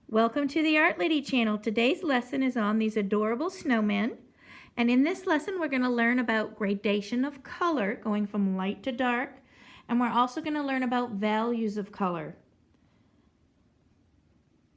Welcome to the Art Lady channel. Today's lesson is on these adorable snowmen. And in this lesson, we're going to learn about gradation of color, going from light to dark. And we're also going to learn about values of color.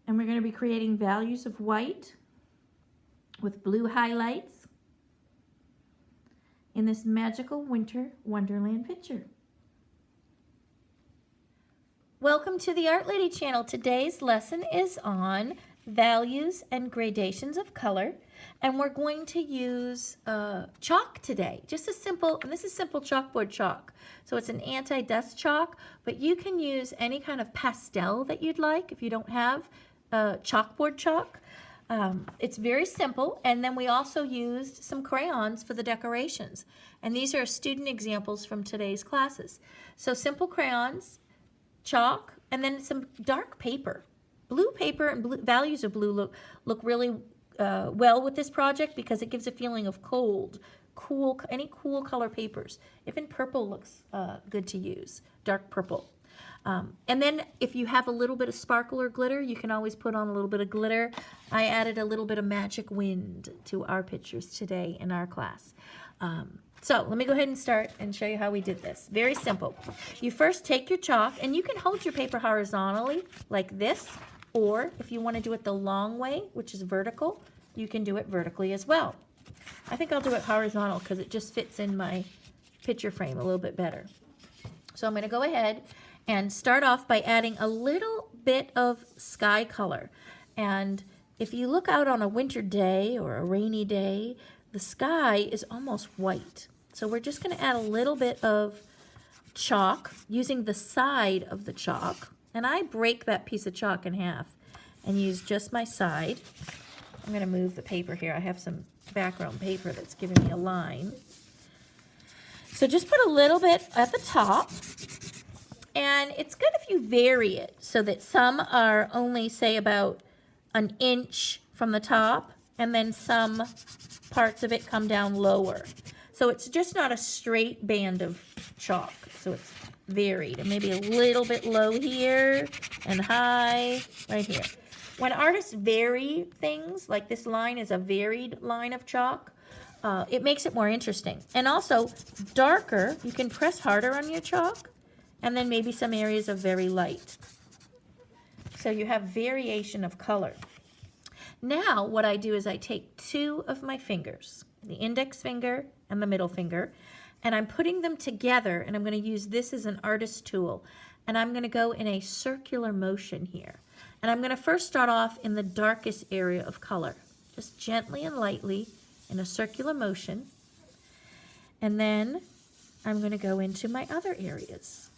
And we're going to be creating values of white with blue highlights in this magical winter wonderland picture. Welcome to the Art Lady channel. Today's lesson is on values and gradations of color, and we're going to use chalk today. Just a simple, and this is simple chalkboard chalk. So it's an anti-dust chalk, but you can use any kind of pastel that you'd like if you don't have chalkboard chalk. It's very simple, and then we also used some crayons for the decorations. And these are student examples from today's classes. So simple crayons, chalk, and then some dark paper. Blue paper and values of blue look really well with this project because it gives a feeling of cool, any cool color papers. Even purple looks good to use, dark purple. And then if you have a little bit of sparkle or glitter, you can always put on a little bit of glitter. I added a little bit of magic wind to our pictures today in our class. So let me go ahead and start and show you how we did this. Very simple. You first take your chalk, and you can hold your paper horizontally like this, or if you want to do it the long way, which is vertical, you can do it vertically as well. I think I'll do it horizontal because it just fits in my picture frame a little bit better. So I'm going to go ahead and start off by adding a little bit of sky color. And if you look out on a winter day or a rainy day, the sky is almost white. So we're just going to add a little bit of chalk using the side of the chalk. And I break that piece of chalk in half and use just my side. I'm going to move the paper here. I have some background paper that's giving me a line. So just put a little bit at the top. And it's good if you vary it so that some are only, say, about an inch from the top, and then some parts of it come down lower. So it's just not a straight band of chalk. So it's varied, and maybe a little bit low here and high right here. When artists vary things, like this line is a varied line of chalk, it makes it more interesting. And also, darker, you can press harder on your chalk, and then maybe some areas are very light. So you have variation of color. Now what I do is I take two of my fingers, the index finger and the middle finger, and I'm putting them together, and I'm going to use this as an artist tool, and I'm going to go in a circular motion here. And I'm going to first start off in the darkest area of color, just gently and lightly in a circular motion, and then I'm going to go into my other areas.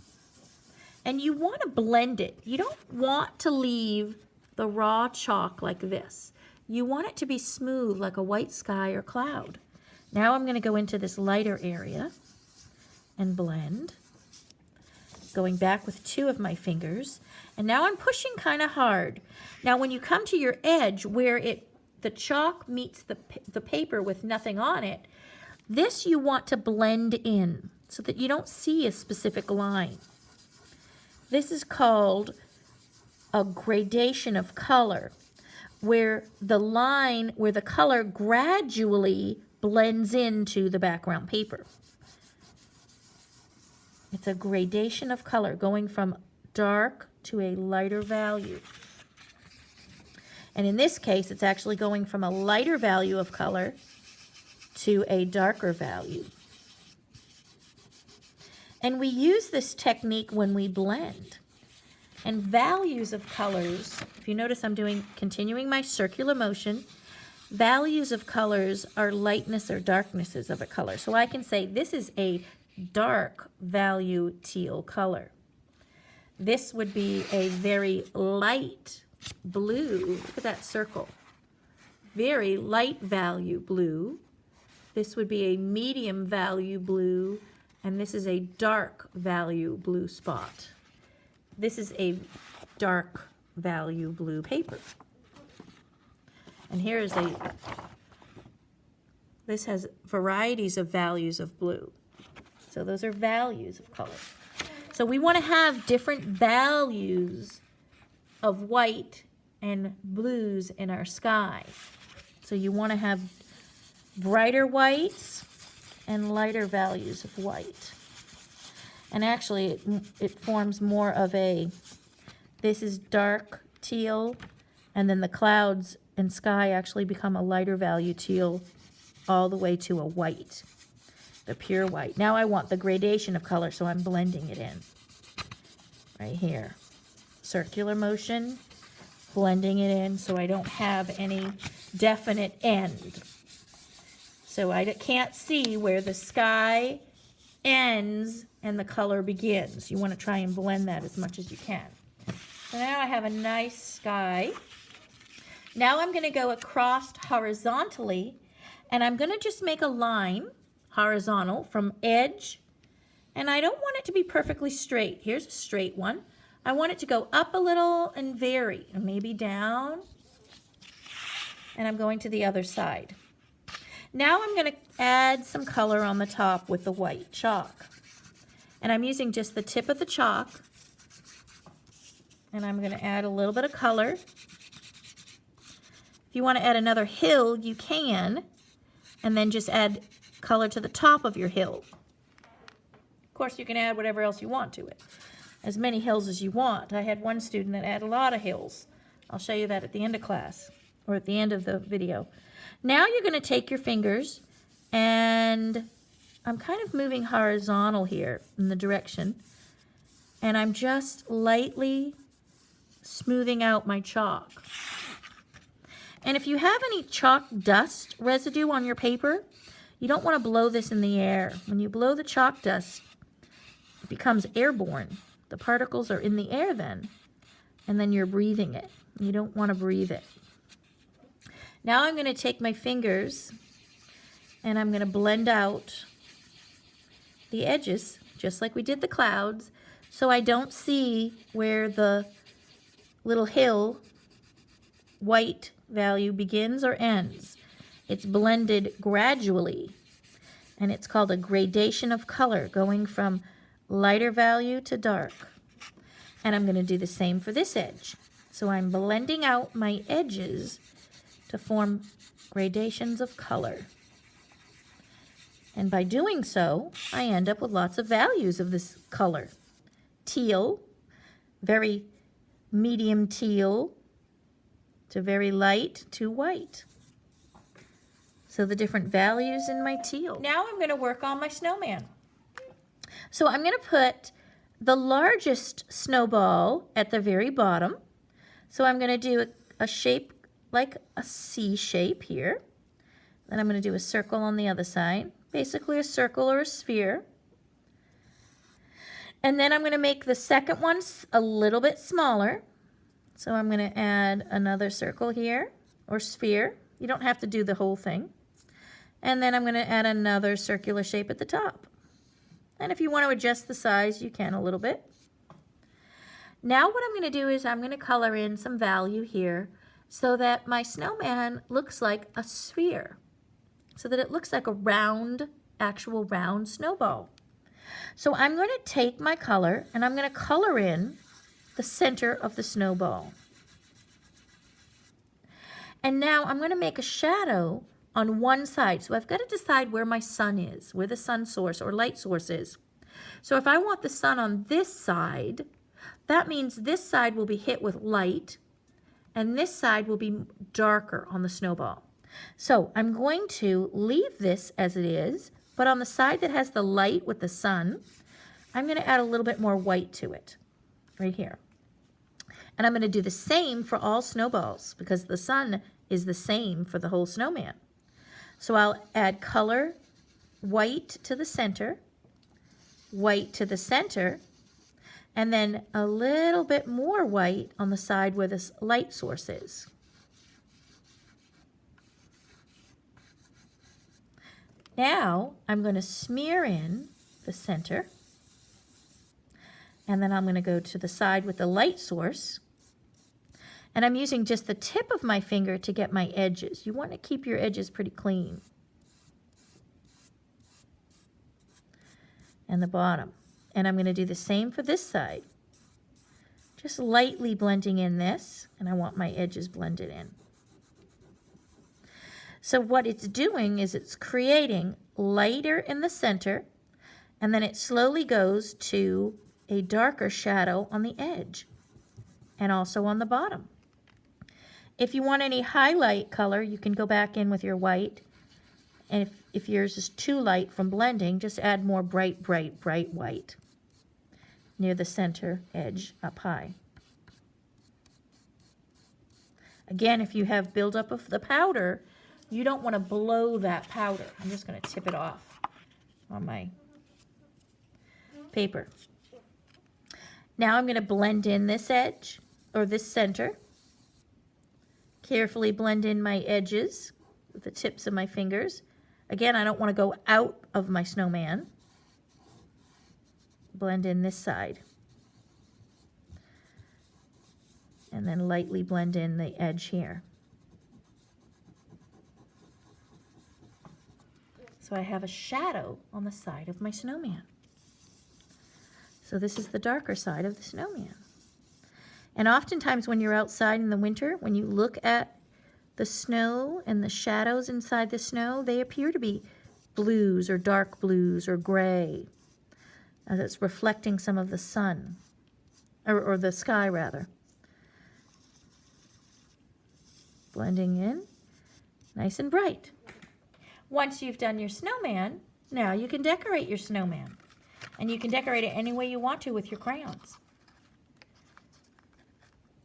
And you want to blend it. You don't want to leave the raw chalk like this. You want it to be smooth like a white sky or cloud. Now I'm going to go into this lighter area and blend, going back with two of my fingers. And now I'm pushing kind of hard. Now when you come to your edge where the chalk meets the paper with nothing on it, this you want to blend in so that you don't see a specific line. This is called a gradation of color, where the color gradually blends into the background paper. It's a gradation of color going from dark to a lighter value. And in this case, it's actually going from a lighter value of color to a darker value. And we use this technique when we blend. And values of colors, if you notice I'm continuing my circular motion, values of colors are lightness or darknesses of a color. So I can say this is a dark value teal color. This would be a very light blue. Look at that circle. Very light value blue. This would be a medium value blue, and this is a dark value blue spot. This is a dark value blue paper. And here is this has varieties of values of blue. So those are values of color. So we want to have different values of white and blues in our sky. So you want to have brighter whites and lighter values of white. And actually it forms more of a, this is dark teal, and then the clouds and sky actually become a lighter value teal all the way to a white, the pure white. Now I want the gradation of color, so I'm blending it in right here. Circular motion, blending it in so I don't have any definite end. So I can't see where the sky ends and the color begins. You want to try and blend that as much as you can. So now I have a nice sky. Now I'm going to go across horizontally, and I'm going to just make a line horizontal from edge, and I don't want it to be perfectly straight. Here's a straight one. I want it to go up a little and vary, and maybe down, and I'm going to the other side. Now I'm going to add some color on the top with the white chalk, and I'm using just the tip of the chalk, and I'm going to add a little bit of color. If you want to add another hill, you can, and then just add color to the top of your hill. Of course, you can add whatever else you want to it, as many hills as you want. I had one student that added a lot of hills. I'll show you that at the end of class, or at the end of the video. Now you're going to take your fingers, and I'm kind of moving horizontal here in the direction, and I'm just lightly smoothing out my chalk. And if you have any chalk dust residue on your paper, you don't want to blow this in the air. When you blow the chalk dust, it becomes airborne. The particles are in the air then, and then you're breathing it. You don't want to breathe it. Now I'm going to take my fingers, and I'm going to blend out the edges, just like we did the clouds, so I don't see where the little hill white value begins or ends. It's blended gradually, and it's called a gradation of color, going from lighter value to dark. And I'm going to do the same for this edge. So I'm blending out my edges to form gradations of color. And by doing so, I end up with lots of values of this color. Teal, very medium teal, to very light to white. So the different values in my teal. Now I'm going to work on my snowman. So I'm going to put the largest snowball at the very bottom. So I'm going to do a shape like a C shape here. Then I'm going to do a circle on the other side, basically a circle or a sphere. And then I'm going to make the second one a little bit smaller. So I'm going to add another circle here, or sphere. You don't have to do the whole thing. And then I'm going to add another circular shape at the top. And if you want to adjust the size, you can a little bit. Now what I'm going to do is I'm going to color in some value here so that my snowman looks like a sphere, so that it looks like a round, actual round snowball. So I'm going to take my color and I'm going to color in the center of the snowball. And now I'm going to make a shadow on one side. So I've got to decide where my sun is, where the sun source or light source is. So if I want the sun on this side, that means this side will be hit with light and this side will be darker on the snowball. So I'm going to leave this as it is, but on the side that has the light with the sun, I'm going to add a little bit more white to it, right here. And I'm going to do the same for all snowballs because the sun is the same for the whole snowman. So I'll add color, white to the center, white to the center, and then a little bit more white on the side where this light source is. Now I'm going to smear in the center, and then I'm going to go to the side with the light source. And I'm using just the tip of my finger to get my edges. You want to keep your edges pretty clean. And the bottom. And I'm going to do the same for this side. Just lightly blending in this, and I want my edges blended in. So what it's doing is it's creating lighter in the center, and then it slowly goes to a darker shadow on the edge and also on the bottom. If you want any highlight color, you can go back in with your white, and if yours is too light from blending, just add more bright, bright, bright white near the center edge up high. Again, if you have buildup of the powder, you don't want to blow that powder. I'm just going to tip it off on my paper. Now I'm going to blend in this edge, or this center. Carefully blend in my edges with the tips of my fingers. Again, I don't want to go out of my snowman. Blend in this side. And then lightly blend in the edge here. So I have a shadow on the side of my snowman. So this is the darker side of the snowman. And oftentimes when you're outside in the winter, when you look at the snow and the shadows inside the snow, they appear to be blues or dark blues or gray, as it's reflecting some of the sun, or the sky rather. Blending in, nice and bright. Once you've done your snowman, now you can decorate your snowman. And you can decorate it any way you want to with your crayons.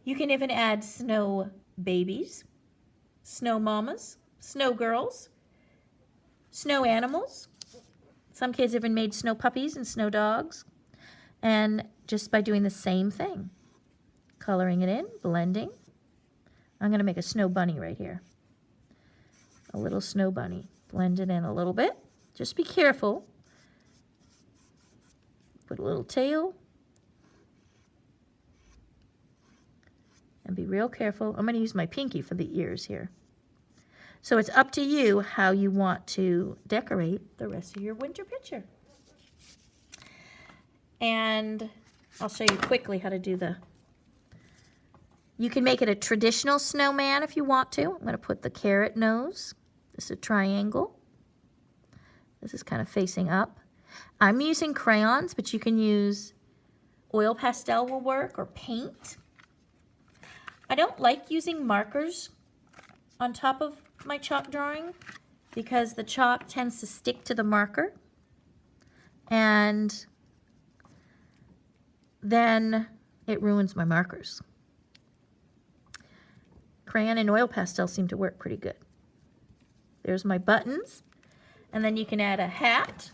You can even add snow babies, snow mamas, snow girls, snow animals. Some kids even made snow puppies and snow dogs. And just by doing the same thing, coloring it in, blending. I'm going to make a snow bunny right here. A little snow bunny. Blend it in a little bit. Just be careful. Put a little tail. And be real careful. I'm going to use my pinky for the ears here. So it's up to you how you want to decorate the rest of your winter picture. And I'll show you quickly how to do you can make it a traditional snowman if you want to. I'm going to put the carrot nose. This is a triangle. This is kind of facing up. I'm using crayons, but you can use oil pastel will work, or paint. I don't like using markers on top of my chalk drawing because the chalk tends to stick to the marker, and then it ruins my markers. Crayon and oil pastel seem to work pretty good. There's my buttons, and then you can add a hat.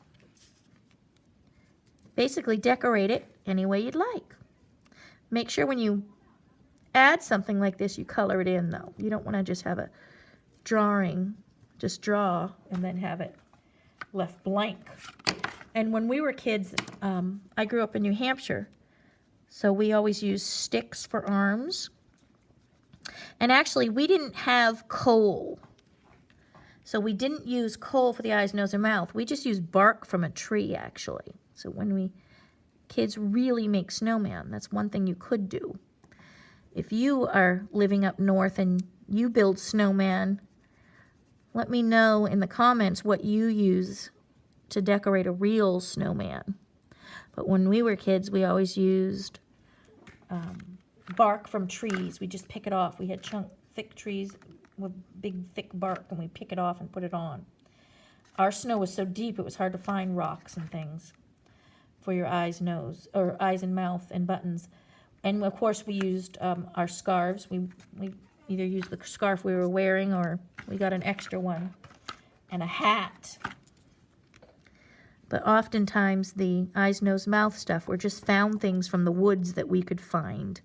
Basically decorate it any way you'd like. Make sure when you add something like this, you color it in though. You don't want to just have a drawing, just draw and then have it left blank. And when we were kids, I grew up in New Hampshire, so we always used sticks for arms. And actually, we didn't have coal. So we didn't use coal for the eyes, nose, and mouth. We just used bark from a tree, actually. So when kids really make snowman, that's one thing you could do. If you are living up north and you build snowman, let me know in the comments what you use to decorate a real snowman. But when we were kids, we always used bark from trees. We just pick it off. We had thick trees with big, thick bark, and we pick it off and put it on. Our snow was so deep, it was hard to find rocks and things for your eyes, nose, or eyes and mouth and buttons. And of course, we used our scarves. We either used the scarf we were wearing, or we got an extra one, and a hat. But oftentimes, the eyes, nose, mouth stuff were just found things from the woods that we could find.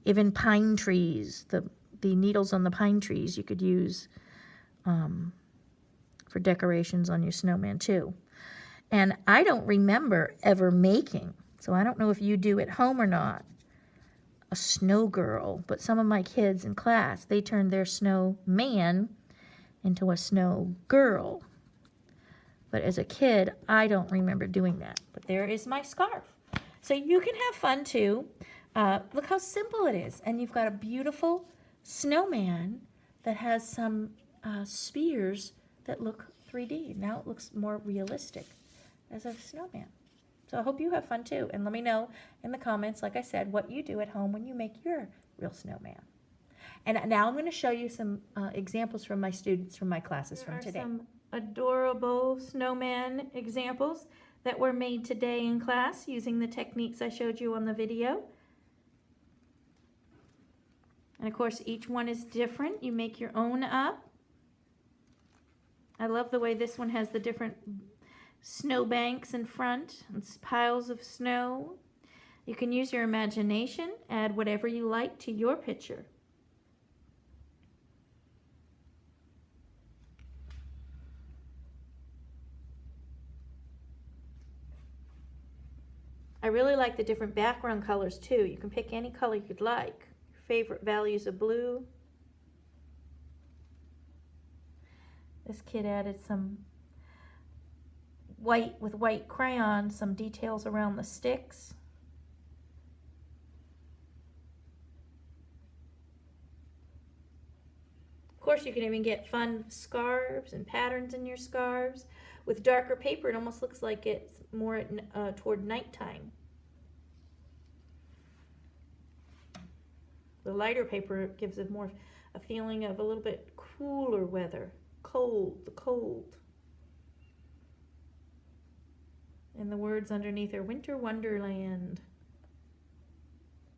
Even pine trees, the needles on the pine trees you could use for decorations on your snowman too. And I don't remember ever making, so I don't know if you do at home or not, a snow girl. But some of my kids in class, they turned their snowman into a snow girl. But as a kid, I don't remember doing that. But there is my scarf. So you can have fun too. Look how simple it is. And you've got a beautiful snowman that has some spheres that look 3D. Now it looks more realistic as a snowman. So I hope you have fun too. And let me know in the comments, like I said, what you do at home when you make your real snowman. And now I'm going to show you some examples from my students from my classes from today. Some adorable snowman examples that were made today in class using the techniques I showed you on the video. And of course, each one is different. You make your own up. I love the way this one has the different snowbanks in front and piles of snow. You can use your imagination, add whatever you like to your picture. I really like the different background colors too. You can pick any color you'd like. Your favorite values of blue. This kid added some white with white crayon, some details around the sticks. Of course, you can even get fun scarves and patterns in your scarves. With darker paper, it almost looks like it's more toward nighttime. The lighter paper gives it more a feeling of a little bit cooler weather, the cold. And the words underneath are Winter Wonderland.